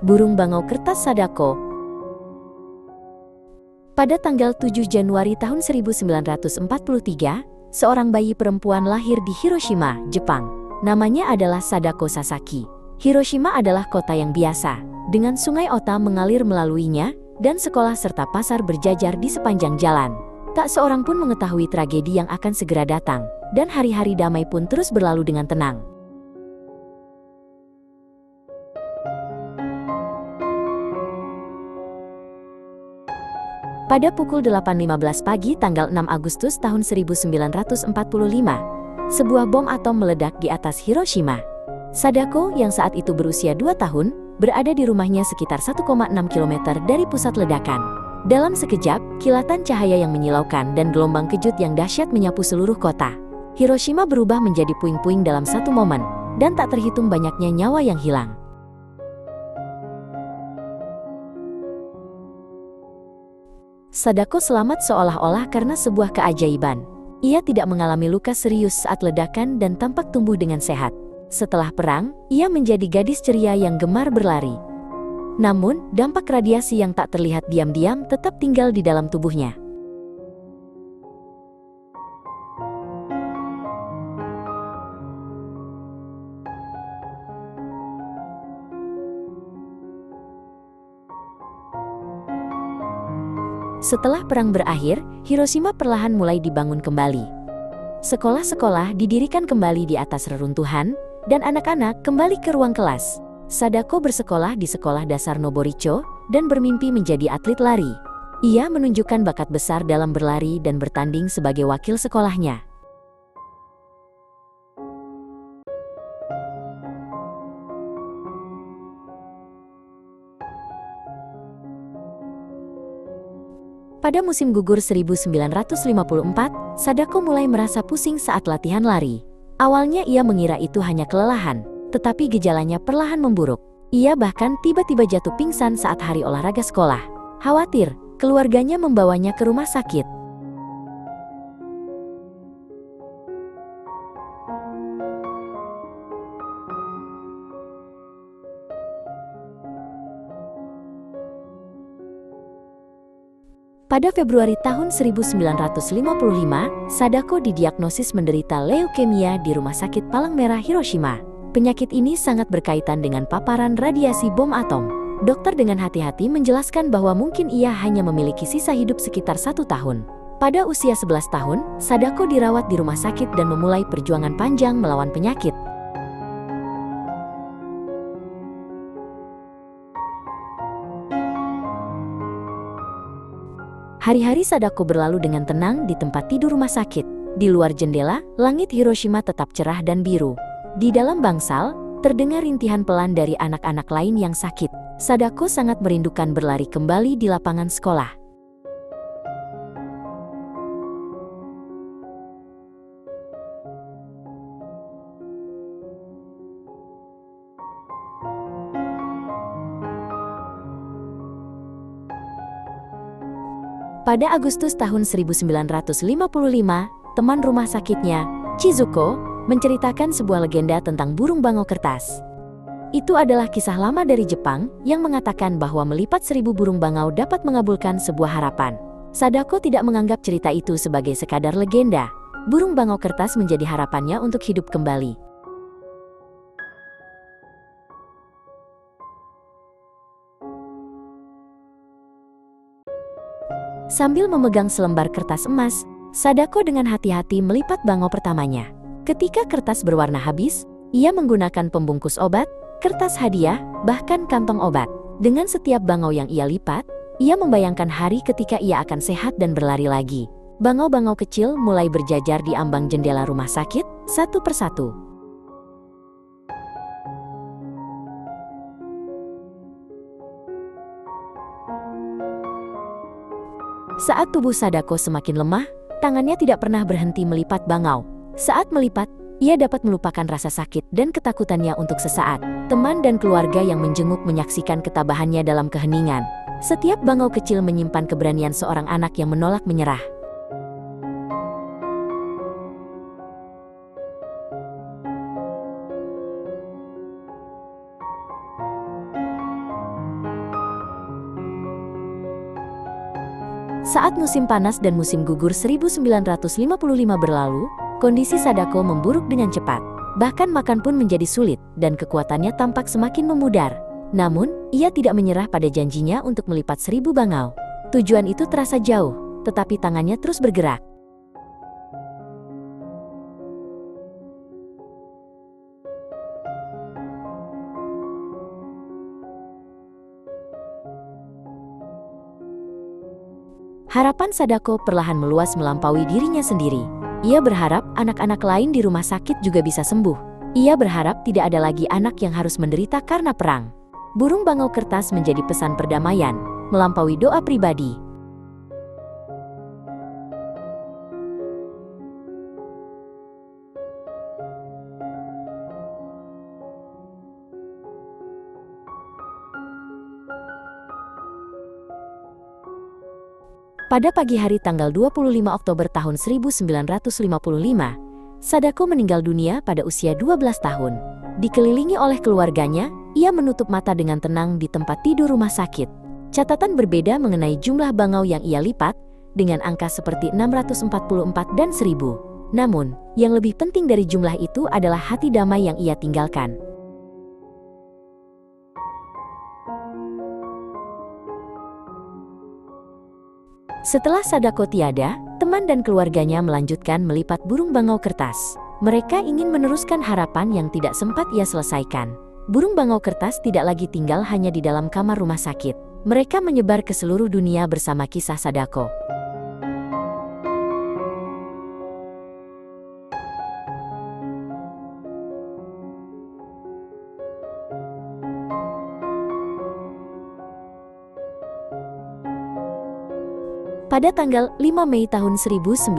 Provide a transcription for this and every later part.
Burung bangau kertas Sadako. Pada tanggal 7 Januari tahun 1943, seorang bayi perempuan lahir di Hiroshima, Jepang. Namanya adalah Sadako Sasaki. Hiroshima adalah kota yang biasa, dengan sungai Ota mengalir melaluinya, dan sekolah serta pasar berjajar di sepanjang jalan. Tak seorang pun mengetahui tragedi yang akan segera datang, dan hari-hari damai pun terus berlalu dengan tenang. Pada pukul 8.15 pagi tanggal 6 Agustus tahun 1945, sebuah bom atom meledak di atas Hiroshima. Sadako yang saat itu berusia 2 tahun, berada di rumahnya sekitar 1,6 km dari pusat ledakan. Dalam sekejap, kilatan cahaya yang menyilaukan dan gelombang kejut yang dahsyat menyapu seluruh kota. Hiroshima berubah menjadi puing-puing dalam satu momen, dan tak terhitung banyaknya nyawa yang hilang. Sadako selamat seolah-olah karena sebuah keajaiban. Ia tidak mengalami luka serius saat ledakan dan tampak tumbuh dengan sehat. Setelah perang, ia menjadi gadis ceria yang gemar berlari. Namun, dampak radiasi yang tak terlihat diam-diam tetap tinggal di dalam tubuhnya. Setelah perang berakhir, Hiroshima perlahan mulai dibangun kembali. Sekolah-sekolah didirikan kembali di atas reruntuhan, dan anak-anak kembali ke ruang kelas. Sadako bersekolah di sekolah dasar Noboricho, dan bermimpi menjadi atlet lari. Ia menunjukkan bakat besar dalam berlari dan bertanding sebagai wakil sekolahnya. Pada musim gugur 1954, Sadako mulai merasa pusing saat latihan lari. Awalnya ia mengira itu hanya kelelahan, tetapi gejalanya perlahan memburuk. Ia bahkan tiba-tiba jatuh pingsan saat hari olahraga sekolah. Khawatir, keluarganya membawanya ke rumah sakit. Pada Februari tahun 1955, Sadako didiagnosis menderita leukemia di Rumah Sakit Palang Merah Hiroshima. Penyakit ini sangat berkaitan dengan paparan radiasi bom atom. Dokter dengan hati-hati menjelaskan bahwa mungkin ia hanya memiliki sisa hidup sekitar 1 tahun. Pada usia 11 tahun, Sadako dirawat di rumah sakit dan memulai perjuangan panjang melawan penyakit. Hari-hari Sadako berlalu dengan tenang di tempat tidur rumah sakit. Di luar jendela, langit Hiroshima tetap cerah dan biru. Di dalam bangsal, terdengar rintihan pelan dari anak-anak lain yang sakit. Sadako sangat merindukan berlari kembali di lapangan sekolah. Pada Agustus tahun 1955, teman rumah sakitnya, Chizuko, menceritakan sebuah legenda tentang burung bangau kertas. Itu adalah kisah lama dari Jepang yang mengatakan bahwa melipat 1000 burung bangau dapat mengabulkan sebuah harapan. Sadako tidak menganggap cerita itu sebagai sekadar legenda. Burung bangau kertas menjadi harapannya untuk hidup kembali. Sambil memegang selembar kertas emas, Sadako dengan hati-hati melipat bangau pertamanya. Ketika kertas berwarna habis, ia menggunakan pembungkus obat, kertas hadiah, bahkan kantong obat. Dengan setiap bangau yang ia lipat, ia membayangkan hari ketika ia akan sehat dan berlari lagi. Bangau-bangau kecil mulai berjajar di ambang jendela rumah sakit, satu persatu. Saat tubuh Sadako semakin lemah, tangannya tidak pernah berhenti melipat bangau. Saat melipat, ia dapat melupakan rasa sakit dan ketakutannya untuk sesaat. Teman dan keluarga yang menjenguk menyaksikan ketabahannya dalam keheningan. Setiap bangau kecil menyimpan keberanian seorang anak yang menolak menyerah. Saat musim panas dan musim gugur 1955 berlalu, kondisi Sadako memburuk dengan cepat. Bahkan makan pun menjadi sulit dan kekuatannya tampak semakin memudar. Namun, ia tidak menyerah pada janjinya untuk melipat 1000 bangau. Tujuan itu terasa jauh, tetapi tangannya terus bergerak. Harapan Sadako perlahan meluas melampaui dirinya sendiri. Ia berharap anak-anak lain di rumah sakit juga bisa sembuh. Ia berharap tidak ada lagi anak yang harus menderita karena perang. Burung bangau kertas menjadi pesan perdamaian, melampaui doa pribadi. Pada pagi hari tanggal 25 Oktober tahun 1955, Sadako meninggal dunia pada usia 12 tahun. Dikelilingi oleh keluarganya, ia menutup mata dengan tenang di tempat tidur rumah sakit. Catatan berbeda mengenai jumlah bangau yang ia lipat, dengan angka seperti 644 dan 1000. Namun, yang lebih penting dari jumlah itu adalah hati damai yang ia tinggalkan. Setelah Sadako tiada, teman dan keluarganya melanjutkan melipat burung bangau kertas. Mereka ingin meneruskan harapan yang tidak sempat ia selesaikan. Burung bangau kertas tidak lagi tinggal hanya di dalam kamar rumah sakit. Mereka menyebar ke seluruh dunia bersama kisah Sadako. Pada tanggal 5 Mei tahun 1958,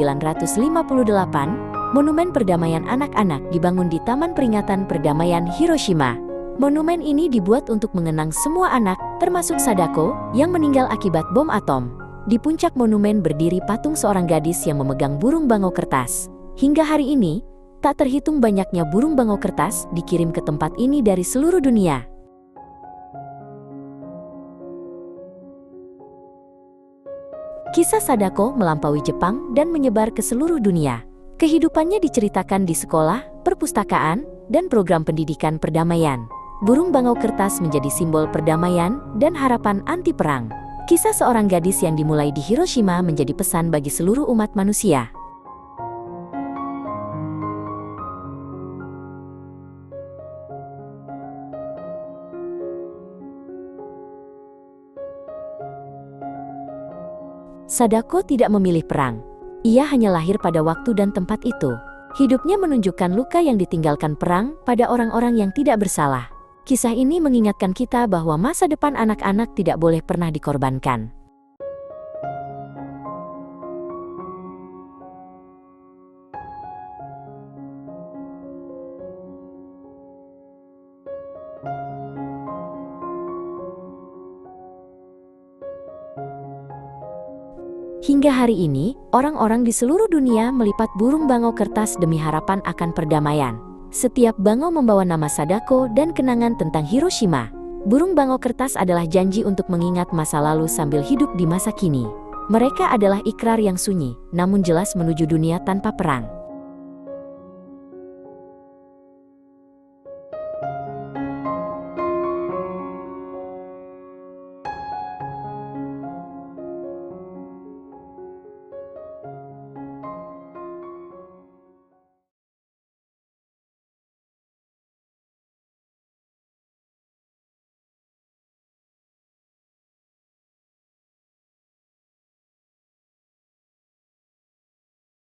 Monumen Perdamaian Anak-anak dibangun di Taman Peringatan Perdamaian Hiroshima. Monumen ini dibuat untuk mengenang semua anak, termasuk Sadako, yang meninggal akibat bom atom. Di puncak monumen berdiri patung seorang gadis yang memegang burung bangau kertas. Hingga hari ini, tak terhitung banyaknya burung bangau kertas dikirim ke tempat ini dari seluruh dunia. Kisah Sadako melampaui Jepang dan menyebar ke seluruh dunia. Kehidupannya diceritakan di sekolah, perpustakaan, dan program pendidikan perdamaian. Burung bangau kertas menjadi simbol perdamaian dan harapan anti perang. Kisah seorang gadis yang dimulai di Hiroshima menjadi pesan bagi seluruh umat manusia. Sadako tidak memilih perang. Ia hanya lahir pada waktu dan tempat itu. Hidupnya menunjukkan luka yang ditinggalkan perang pada orang-orang yang tidak bersalah. Kisah ini mengingatkan kita bahwa masa depan anak-anak tidak boleh pernah dikorbankan. Hingga hari ini, orang-orang di seluruh dunia melipat burung bangau kertas demi harapan akan perdamaian. Setiap bangau membawa nama Sadako dan kenangan tentang Hiroshima. Burung bangau kertas adalah janji untuk mengingat masa lalu sambil hidup di masa kini. Mereka adalah ikrar yang sunyi, namun jelas menuju dunia tanpa perang.